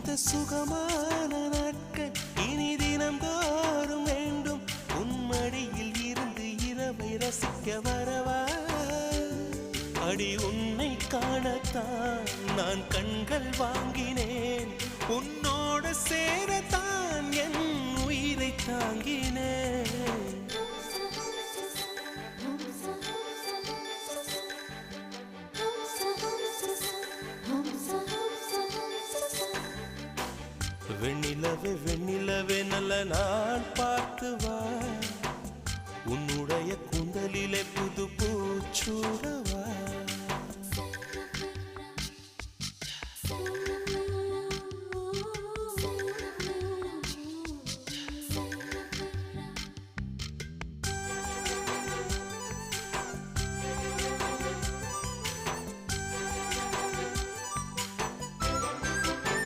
சுகமான நாட்கள் இனி தினந்தோறும் வேண்டும் உன்மடியில் இருந்து இரவை ரசிக்க வரவா அடி உன்னை காணத்தான் நான் கண்கள் வாங்கினேன் உன்னோட சேரத்தான் என் உயிரை தாங்கினேன் வெண்ணிலவே வெண்ணிலவே நல்ல நான் பார்த்து வா உன்னுடைய கூந்தலிலே புது பூச்சூடவா